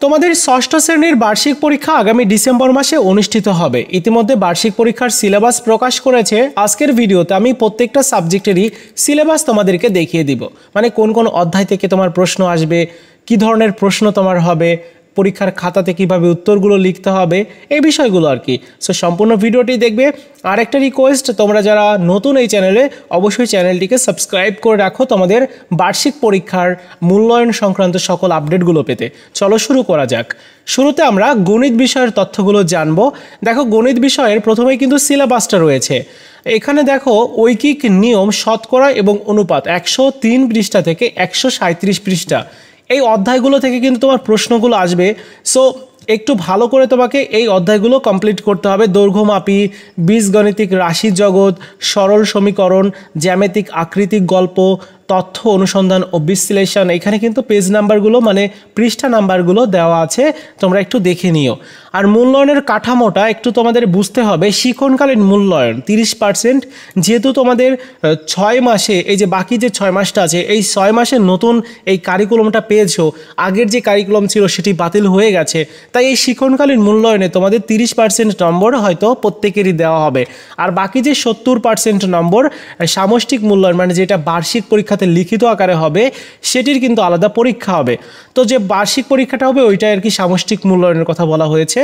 তোমাদের ষষ্ঠ শ্রেণীর বার্ষিক পরীক্ষা আগামী ডিসেম্বর মাসে অনুষ্ঠিত হবে। ইতিমধ্যে বার্ষিক পরীক্ষার সিলেবাস প্রকাশ করেছে। আজকের ভিডিওতে আমি প্রত্যেকটা সাবজেক্টেরই সিলেবাস তোমাদেরকে দেখিয়ে দিব, মানে কোন কোন অধ্যায় থেকে তোমার প্রশ্ন আসবে, কি ধরনের প্রশ্ন তোমার হবে, পরীক্ষার খাতাতে কিভাবে উত্তরগুলো লিখতে হবে, এই বিষয়গুলো আর কি। সো সম্পূর্ণ ভিডিওটি দেখবে। আর একটা রিকোয়েস্ট, তোমরা যারা নতুন এই চ্যানেলে, অবশ্যই চ্যানেলটিকে সাবস্ক্রাইব করে রাখো তোমাদের বার্ষিক পরীক্ষার মূল্যায়ন সংক্রান্ত সকল আপডেটগুলো পেতে। চলো শুরু করা যাক। শুরুতে আমরা গণিত বিষয়ের তথ্যগুলো জানবো। দেখো, গণিত বিষয়ের প্রথমেই কিন্তু সিলেবাসটা রয়েছে। এখানে দেখো, ঐকিক নিয়ম, শতকরা এবং অনুপাত 103 পৃষ্ঠা থেকে 137 পৃষ্ঠা, এই অধ্যায়গুলো থেকে কিন্তু তোমার প্রশ্নগুলো আসবে। সো একটু ভালো করে তোমাকে এই অধ্যায়গুলো কমপ্লিট করতে হবে। দৈর্ঘ্যমাপী, বীজগণিতিক রাশি জগৎ, সরল সমীকরণ, জ্যামিতিক আকৃতিক গল্প, তথ্য অনুসন্ধান ও বিশ্লেষণ। এখানে কিন্তু পেজ নাম্বারগুলো, মানে পৃষ্ঠা নাম্বারগুলো দেওয়া আছে, তোমরা একটু দেখে নিও। আর মূল্যায়নের কাঠামোটা একটু তোমাদের বুঝতে হবে। শিক্ষণকালীন মূল্যায়ন 30%, যেহেতু তোমাদের 6 মাসে, এই যে বাকি যে 6 মাসটা আছে, এই 6 মাসে নতুন এই কারিকুলামটা পেয়েছো। আগের যে কারিকুলাম ছিল সেটি বাতিল হয়ে গেছে, তাই এই শিক্ষণকালীন মূল্যায়নে তোমাদের 30% নম্বর হয়তো প্রত্যেকেরই দেওয়া হবে। আর বাকি যে 70% নম্বর সামষ্টিক মূল্যায়ন, মানে যেটা বার্ষিক পরীক্ষাতে লিখিত আকারে হবে, সেটির কিন্তু আলাদা পরীক্ষা হবে। তো যে বার্ষিক পরীক্ষাটা হবে ওইটা আর কি সামষ্টিক মূল্যায়নের কথা বলা হয়েছে।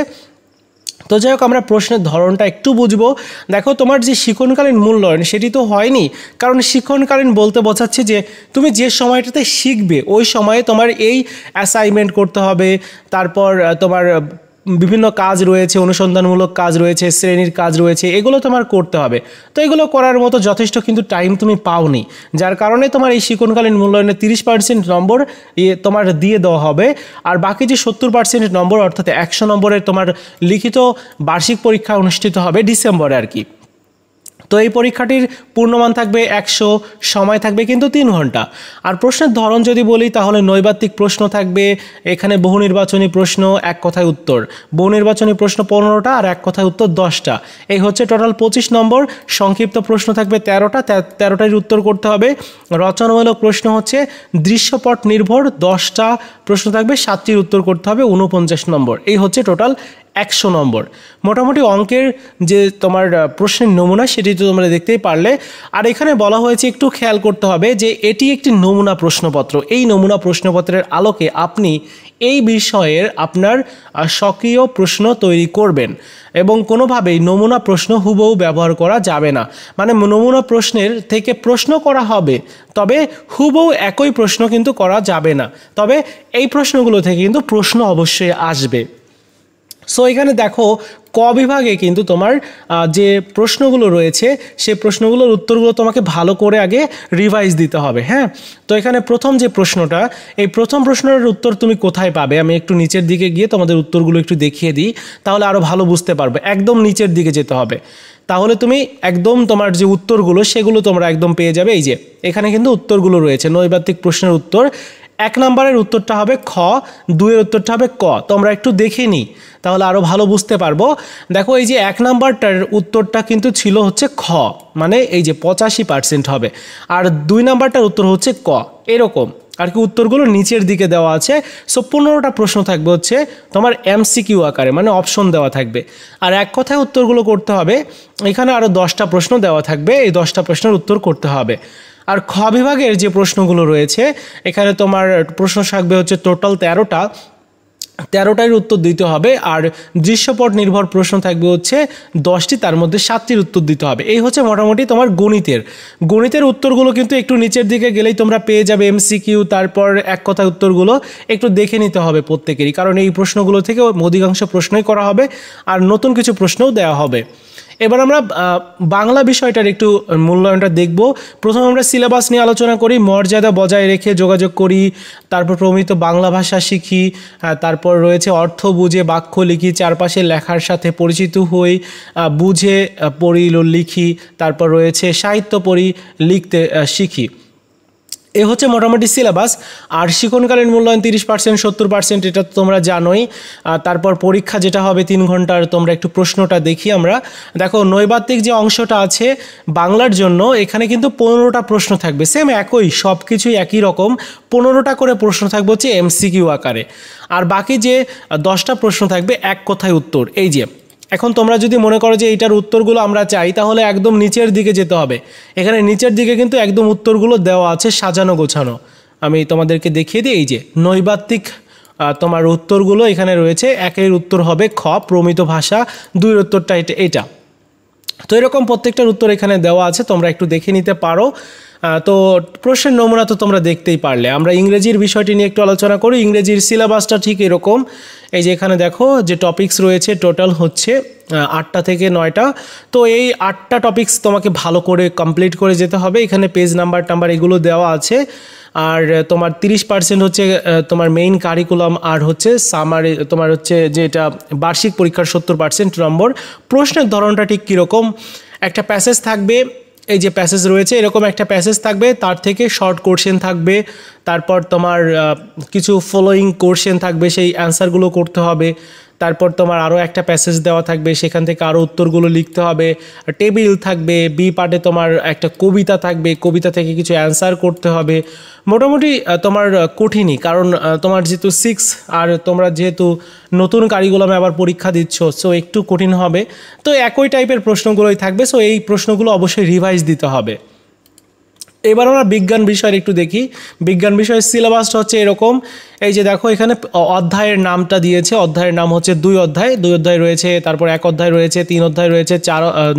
তো যাই হোক, আমরা প্রশ্নের ধরনটা একটু বুঝবো। দেখো, তোমার যে শিক্ষণকালীন মূল্যায়ন সেটি তো হয়নি, কারণ শিক্ষণকালীন বলতে বোঝাচ্ছে যে তুমি যে সময়টাতে শিখবে ওই সময়ে তোমার এই অ্যাসাইনমেন্ট করতে হবে, তারপর তোমার বিভিন্ন কাজ রয়েছে, অনুসন্ধানমূলক কাজ রয়েছে, শ্রেণীর কাজ রয়েছে, এগুলো তোমার করতে হবে। তো এগুলো করার মতো যথেষ্ট কিন্তু টাইম তুমি পাওনি, যার কারণে তোমার এই শিক্ষণকালীন মূল্যায়নে 30% নম্বর তোমার দিয়ে দেওয়া হবে। আর বাকি যে 70% নম্বর, অর্থাৎ 100 নম্বরের তোমার লিখিত বার্ষিক পরীক্ষা অনুষ্ঠিত হবে ডিসেম্বরে আর কি। তো এই পরীক্ষাটির পূর্ণমান থাকবে 100, সময় থাকবে কিন্তু 3 ঘন্টা। আর প্রশ্নের ধরন যদি বলি, তাহলে নৈবাত্তিক প্রশ্ন থাকবে, এখানে বহু নির্বাচনী প্রশ্ন, এক কথায় উত্তর। বহু নির্বাচনী প্রশ্ন 15টা আর এক কথায় উত্তর 10টা, এই হচ্ছে টোটাল 25 নম্বর। সংক্ষিপ্ত প্রশ্ন থাকবে 13টা, 13টার উত্তর করতে হবে। রচনামূলক প্রশ্ন হচ্ছে দৃশ্যপট নির্ভর 10টা প্রশ্ন থাকবে, 7টির উত্তর করতে হবে, 49 নম্বর। এই হচ্ছে টোটাল 100 নম্বর। মোটামুটি অঙ্কের যে তোমার প্রশ্নের নমুনা সেটি তো তোমরা দেখতেই পারলে। আর এখানে বলা হয়েছে, একটু খেয়াল করতে হবে যে এটি একটি নমুনা প্রশ্নপত্র। এই নমুনা প্রশ্নপত্রের আলোকে আপনি এই বিষয়ের আপনার সক্রিয় প্রশ্ন তৈরি করবেন, এবং কোনোভাবেই নমুনা প্রশ্ন হুবহু ব্যবহার করা যাবে না। মানে নমুনা প্রশ্নের থেকে প্রশ্ন করা হবে, তবে হুবহু একই প্রশ্ন কিন্তু করা যাবে না। তবে এই প্রশ্নগুলো থেকে কিন্তু প্রশ্ন অবশ্যই আসবে। সো এখানে দেখো, ক বিভাগে কিন্তু তোমার যে প্রশ্নগুলো রয়েছে সেই প্রশ্নগুলোর উত্তরগুলো তোমাকে ভালো করে আগে রিভাইজ দিতে হবে। হ্যাঁ, তো এখানে প্রথম যে প্রশ্নটা, এই প্রথম প্রশ্নের উত্তর তুমি কোথায় পাবে, আমি একটু নিচের দিকে গিয়ে তোমাদের উত্তরগুলো একটু দেখিয়ে দিই, তাহলে আরও ভালো বুঝতে পারবে। একদম নিচের দিকে যেতে হবে, তাহলে তুমি একদম তোমার যে উত্তরগুলো সেগুলো তোমরা একদম পেয়ে যাবে। এই যে এখানে কিন্তু উত্তরগুলো রয়েছে। নৈবাত্তিক প্রশ্নের উত্তর 1 নম্বরের উত্তরটা হবে খ, 2-এর উত্তরটা হবে ক। তো আমরা একটু দেখে নিই, তাহলে আরও ভালো বুঝতে পারবো। দেখো, এই যে 1 নম্বরটার উত্তরটা কিন্তু ছিল হচ্ছে খ, মানে এই যে 85% হবে। আর 2 নম্বরটার উত্তর হচ্ছে ক, এরকম আর কি উত্তরগুলো নিচের দিকে দেওয়া আছে। সো 15টা প্রশ্ন থাকবে হচ্ছে তোমার MCQ আকারে, মানে অপশন দেওয়া থাকবে। আর এক কথায় উত্তরগুলো করতে হবে। এখানে আরও 10টা প্রশ্ন দেওয়া থাকবে, এই 10টা প্রশ্নের উত্তর করতে হবে। আর খ বিভাগের যে প্রশ্নগুলো রয়েছে, এখানে তোমার প্রশ্ন থাকবে হচ্ছে টোটাল 13টার উত্তর দিতে হবে। আর দৃশ্যপট নির্ভর প্রশ্ন থাকবে হচ্ছে 10টি, তার মধ্যে 7টির উত্তর দিতে হবে। এই হচ্ছে মোটামুটি তোমার গণিতের উত্তরগুলো কিন্তু একটু নিচের দিকে গেলেই তোমরা পেয়ে যাবে MCQ, তারপর এক কথায় উত্তরগুলো একটু দেখে নিতে হবে প্রত্যেকেরই, কারণ এই প্রশ্নগুলো থেকে অধিকাংশ প্রশ্নই করা হবে আর নতুন কিছু প্রশ্নও দেওয়া হবে। এবার আমরা বাংলা বিষয়টার একটু মূল্যায়নটা দেখব। প্রথমে আমরা সিলেবাস নিয়ে আলোচনা করি, মর্যাদা বজায় রেখে যোগাযোগ করি, তারপর প্রমিত বাংলা ভাষা শিখি, তারপর রয়েছে অর্থ বুঝে বাক্য লিখি, চারপাশে লেখার সাথে পরিচিত হই, বুঝে পড়ি লিখি, তারপর রয়েছে সাহিত্য পড়ি লিখতে শিখি। এ হচ্ছে মোটামুটি সিলেবাস। আর শিক্ষণকালীন মূল্যায়ন 30%, 70%, এটা তো তোমরা জানোই। তারপর পরীক্ষা যেটা হবে 3 ঘন্টার, তোমরা একটু প্রশ্নটা দেখি আমরা। দেখো নৈবাত্তিক যে অংশটা আছে বাংলার জন্য, এখানে কিন্তু 15টা প্রশ্ন থাকবে, সেম একই, সব কিছুই একই রকম, 15টা করে প্রশ্ন থাকবে হচ্ছে MCQ আকারে। আর বাকি যে 10টা প্রশ্ন থাকবে এক কথায় উত্তর। এই যে এখন তোমরা যদি মনে করো যে এইটার উত্তরগুলো আমরা চাই, তাহলে একদম নিচের দিকে যেতে হবে। এখানে নিচের দিকে কিন্তু একদম উত্তরগুলো দেওয়া আছে সাজানো গোছানো। আমি তোমাদেরকে দেখিয়ে দিই। এই যে নৈবাত্তিক তোমার উত্তরগুলো এখানে রয়েছে। 1-এর উত্তর হবে খ, প্রমিত ভাষা। 2-এর উত্তরটা এটা। তো এরকম প্রত্যেকটার উত্তর এখানে দেওয়া আছে, তোমরা একটু দেখে নিতে পারো। তো প্রশ্নের নমুনা তো তোমরা দেখতেই পারলে। আমরা ইংরেজির বিষয়টি নিয়ে একটু আলোচনা করি। ইংরেজির সিলেবাসটা ঠিক এরকম। এই যে এখানে দেখো যে টপিকস রয়েছে, টোটাল হচ্ছে 8টা থেকে 9টা। তো এই 8টা টপিকস তোমাকে ভালো করে কমপ্লিট করে যেতে হবে। এখানে পেজ নাম্বার এগুলো দেওয়া আছে। আর তোমার 30% হচ্ছে তোমার মেইন কারিকুলাম, আর হচ্ছে সামারি তোমার হচ্ছে যে এটা বার্ষিক পরীক্ষার 70% নম্বর। প্রশ্নের ধরনটা ঠিক কীরকম, একটা প্যাসেজ থাকবে, এই যে প্যাসেজ রয়েছে এরকম একটা প্যাসেজ থাকবে, তার থেকে শর্ট কোশ্চেন থাকবে, তারপর তোমার কিছু ফলোয়িং কোশ্চেন থাকবে, সেই অ্যান্সারগুলো করতে হবে। তারপর তোমার আরও একটা প্যাসেজ দেওয়া থাকবে, সেখান থেকে আরও উত্তরগুলো লিখতে হবে। টেবিল থাকবে, বি পার্টে তোমার একটা কবিতা থাকবে, কবিতা থেকে কিছু অ্যান্সার করতে হবে। মোটামুটি তোমার কঠিনই, কারণ তোমার যেহেতু 6 আর তোমরা যেহেতু নতুন কারিকুলামে আবার পরীক্ষা দিচ্ছ, সো একটু কঠিন হবে। তো একই টাইপের প্রশ্নগুলোই থাকবে, সো এই প্রশ্নগুলো অবশ্যই রিভাইজ দিতে হবে। এবার আমরা বিজ্ঞান বিষয়ের একটু দেখি। বিজ্ঞান বিষয়ের সিলেবাসটা হচ্ছে এরকম। এই যে দেখো এখানে অধ্যায়ের নামটা দিয়েছে, অধ্যায়ের নাম হচ্ছে 2 অধ্যায়। 2 অধ্যায় রয়েছে, তারপর 1 অধ্যায় রয়েছে, 3 অধ্যায় রয়েছে,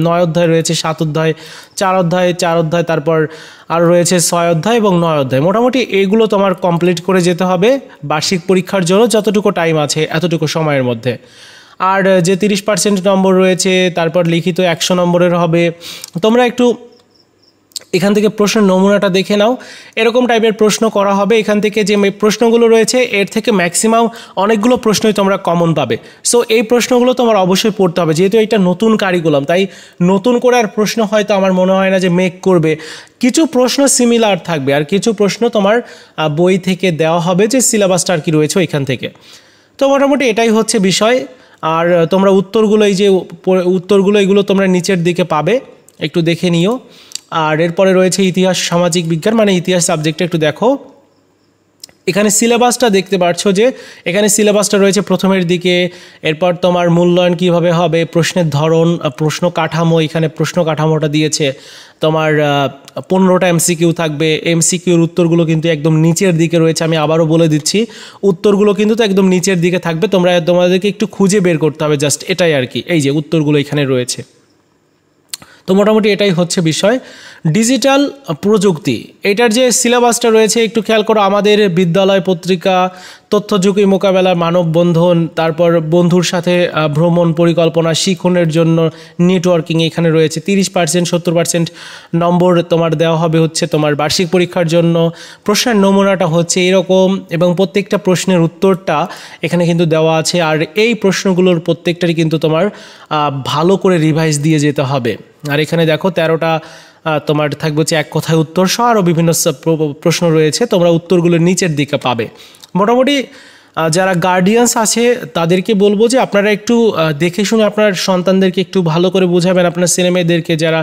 9 অধ্যায় রয়েছে, 7 অধ্যায়, 4 অধ্যায়, 4 অধ্যায়, তারপর আর রয়েছে 6 অধ্যায় এবং 9 অধ্যায়। মোটামুটি এগুলো তোমার কমপ্লিট করে যেতে হবে বার্ষিক পরীক্ষার জন্য, যতটুকু টাইম আছে এতটুকু সময়ের মধ্যে। আর যে 30% নম্বর রয়েছে, তারপর লিখিত 100 নম্বরের হবে। তোমরা একটু এখান থেকে প্রশ্নের নমুনাটা দেখে নাও, এরকম টাইপের প্রশ্ন করা হবে। এখান থেকে যে প্রশ্নগুলো রয়েছে এর থেকে ম্যাক্সিমাম অনেকগুলো প্রশ্নই তোমরা কমন পাবে। সো এই প্রশ্নগুলো তোমার অবশ্যই পড়তে হবে, যেহেতু এটা নতুন কারিকুলাম, তাই নতুন করে আর প্রশ্ন হয়তো আমার মনে হয় না যে মেক করবে। কিছু প্রশ্ন সিমিলার থাকবে, আর কিছু প্রশ্ন তোমার বই থেকে দেওয়া হবে, যে সিলেবাসটা আর কি রয়েছে ওইখান থেকে। তো মোটামুটি এটাই হচ্ছে বিষয়। আর তোমরা উত্তরগুলো, এই যে উত্তরগুলো এগুলো তোমরা নিচের দিকে পাবে, একটু দেখে নিও। আর এরপরে রয়েছে ইতিহাস সামাজিক বিজ্ঞান, মানে ইতিহাস সাবজেক্টটা একটু দেখো। এখানে সিলেবাসটা দেখতে পাচ্ছ যে এখানে সিলেবাসটা রয়েছে প্রথমের দিকে। এরপর তোমার মূল্যায়ন কিভাবে হবে, প্রশ্নের ধরন, প্রশ্ন কাঠামো, এখানে প্রশ্ন কাঠামোটা দিয়েছে। তোমার 15টা MCQ থাকবে। MCQর উত্তরগুলো কিন্তু একদম নিচের দিকে রয়েছে, আমি আবারও বলে দিচ্ছি, উত্তরগুলো কিন্তু তো একদম নিচের দিকে থাকবে, তোমাদেরকে একটু খুঁজে বের করতে হবে, জাস্ট এটাই আর কি। এই যে উত্তরগুলো এখানে রয়েছে। তো মোটামুটি এটাই হচ্ছে বিষয়। ডিজিটাল প্রযুক্তি, এটার যে সিলেবাসটা রয়েছে একটু খেয়াল করো। আমাদের বিদ্যালয় পত্রিকা, তথ্য ঝুঁকি মোকাবেলার মানববন্ধন, তারপর বন্ধুর সাথে ভ্রমণ পরিকল্পনা, শিক্ষণের জন্য নেটওয়ার্কিং, এখানে রয়েছে 30%, 70% নম্বর তোমার দেওয়া হবে হচ্ছে তোমার বার্ষিক পরীক্ষার জন্য। প্রশ্নের নমুনাটা হচ্ছে এরকম, এবং প্রত্যেকটা প্রশ্নের উত্তরটা এখানে কিন্তু দেওয়া আছে। আর এই প্রশ্নগুলোর প্রত্যেকটারই কিন্তু তোমার ভালো করে রিভাইজ দিয়ে যেতে হবে। আর এখানে দেখো 13টা তোমার থাকবে হচ্ছে এক কথায় উত্তর সহ, আরও বিভিন্ন প্রশ্ন রয়েছে, তোমরা উত্তরগুলো নিচের দিকে পাবে। মোটামুটি যারা গার্ডিয়ানস আছে তাদেরকে বলবো যে আপনারা একটু দেখে শুনে আপনার সন্তানদেরকে একটু ভালো করে বোঝাবেন। আপনার ছেলেমেয়েদেরকে যারা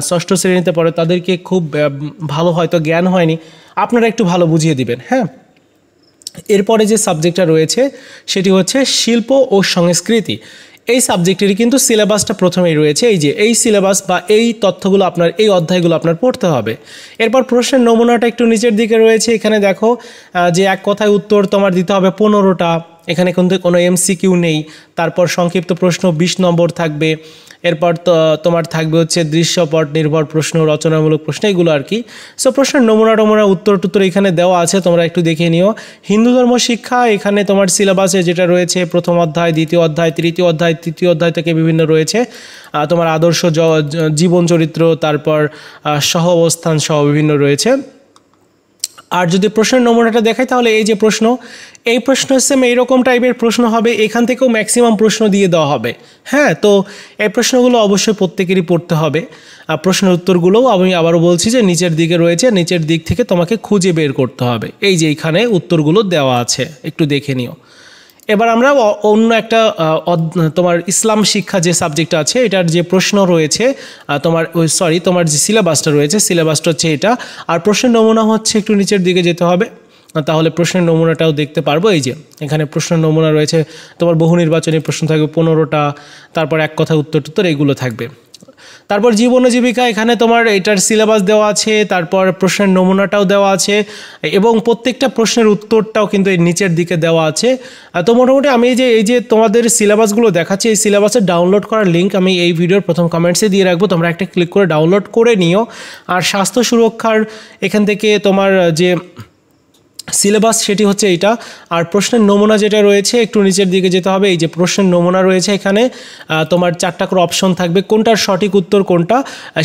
6ষ্ঠ শ্রেণীতে পড়ে তাদেরকে খুব ভালো হয়তো জ্ঞান হয়নি, আপনারা একটু ভালো বুঝিয়ে দিবেন। হ্যাঁ, এরপরে যে সাবজেক্টটা রয়েছে সেটি হচ্ছে শিল্প ও সংস্কৃতি। এই সাবজেক্টেরই কিন্তু সিলেবাসটা প্রথমেই রয়েছে। এই যে এই সিলেবাস বা এই তথ্যগুলো আপনার, এই অধ্যায়গুলো আপনার পড়তে হবে। এরপর প্রশ্নের নমুনাটা একটু নিচের দিকে রয়েছে। এখানে দেখো যে এক কথায় উত্তর তোমার দিতে হবে 15টা, এখানে কিন্তু কোনো MCQ নেই। তারপর সংক্ষিপ্ত প্রশ্ন 20 নম্বর থাকবে। এরপর তো তোমার থাকবে হচ্ছে দৃশ্যপট নির্ভর প্রশ্ন, রচনামূলক প্রশ্ন, এগুলো আর কি। সো প্রশ্নের নমুনা উত্তর এখানে দেওয়া আছে, তোমরা একটু দেখে নিও। হিন্দু ধর্ম শিক্ষা, এখানে তোমার সিলেবাসে যেটা রয়েছে প্রথম অধ্যায়, দ্বিতীয় অধ্যায়, তৃতীয় অধ্যায়, তৃতীয় অধ্যায় থেকে বিভিন্ন রয়েছে তোমার আদর্শ জীবন চরিত্র, তারপর সহ অবস্থান সহ বিভিন্ন রয়েছে। আর যদি প্রশ্নের নমুনাটা দেখাই তাহলে এই যে এই প্রশ্ন সেম এইরকম টাইপের প্রশ্ন হবে, এখান থেকেও ম্যাক্সিমাম প্রশ্ন দিয়ে দেওয়া হবে। হ্যাঁ, তো এই প্রশ্নগুলো অবশ্যই প্রত্যেকেরই পড়তে হবে। আর প্রশ্নের উত্তরগুলোও আমি আবারও বলছি যে নিচের দিকে রয়েছে, নিচের দিক থেকে তোমাকে খুঁজে বের করতে হবে। এই যে এইখানে উত্তরগুলো দেওয়া আছে, একটু দেখে নিও। এবার আমরা অন্য একটা তোমার ইসলাম শিক্ষা যে সাবজেক্ট আছে এটার যে প্রশ্ন রয়েছে তোমার যে সিলেবাসটা রয়েছে, সিলেবাসটা হচ্ছে এটা। আর প্রশ্নের নমুনা হচ্ছে একটু নিচের দিকে যেতে হবে, তাহলে প্রশ্নের নমুনাটাও দেখতে পারবো। এই যে এখানে প্রশ্নের নমুনা রয়েছে, তোমার বহু নির্বাচনী প্রশ্ন থাকবে 15টা, তারপর এক কথা উত্তর এইগুলো থাকবে। তারপর জীবন ও জীবিকা, এখানে তোমার এটার সিলেবাস দেওয়া আছে, তারপর প্রশ্নের নমুনাটাও দেওয়া আছে এবং প্রত্যেকটা প্রশ্নের উত্তরটাও কিন্তু এই নিচের দিকে দেওয়া আছে। তো মোটামুটি আমি এই যে তোমাদের সিলেবাসগুলো দেখাচ্ছি, এই সিলেবাসের ডাউনলোড করার লিঙ্ক আমি এই ভিডিওর প্রথম কমেন্টসে দিয়ে রাখবো, তোমরা একটা ক্লিক করে ডাউনলোড করে নিও। আর স্বাস্থ্য সুরক্ষার এখান থেকে তোমার যে সিলেবাস সেটি হচ্ছে এইটা। আর প্রশ্নের নমুনা যেটা রয়েছে একটু নিচের দিকে যেতে হবে, এই যে প্রশ্নের নমুনা রয়েছে এখানে তোমার 4টা করে অপশন থাকবে, কোনটার সঠিক উত্তর কোনটা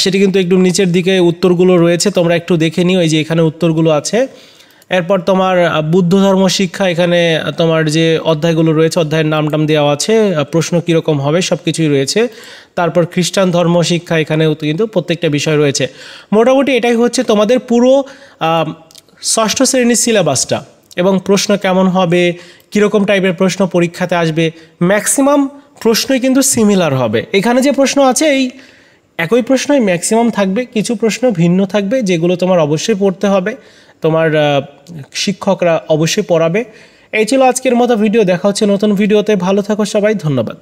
সেটি কিন্তু একটু নিচের দিকে উত্তরগুলো রয়েছে, তোমরা একটু দেখে নিও। এই যে এখানে উত্তরগুলো আছে। এরপর তোমার বুদ্ধ ধর্ম শিক্ষা, এখানে তোমার যে অধ্যায়গুলো রয়েছে অধ্যায়ের নাম দেওয়া আছে, প্রশ্ন কীরকম হবে সব কিছুই রয়েছে। তারপর খ্রিস্টান ধর্ম শিক্ষা, এখানেও কিন্তু প্রত্যেকটা বিষয় রয়েছে। মোটামুটি এটাই হচ্ছে তোমাদের পুরো 6ষ্ঠ শ্রেণীর সিলেবাসটা। এবং প্রশ্ন কেমন হবে, কীরকম টাইপের প্রশ্ন পরীক্ষাতে আসবে, ম্যাক্সিমাম প্রশ্নই কিন্তু সিমিলার হবে। এখানে যে প্রশ্ন আছে এই একই প্রশ্নই ম্যাক্সিমাম থাকবে, কিছু প্রশ্ন ভিন্ন থাকবে যেগুলো তোমার অবশ্যই পড়তে হবে, তোমার শিক্ষকরা অবশ্যই পড়াবে। এই ছিল আজকের মতো ভিডিও, দেখা হচ্ছে নতুন ভিডিওতে। ভালো থাকো সবাই, ধন্যবাদ।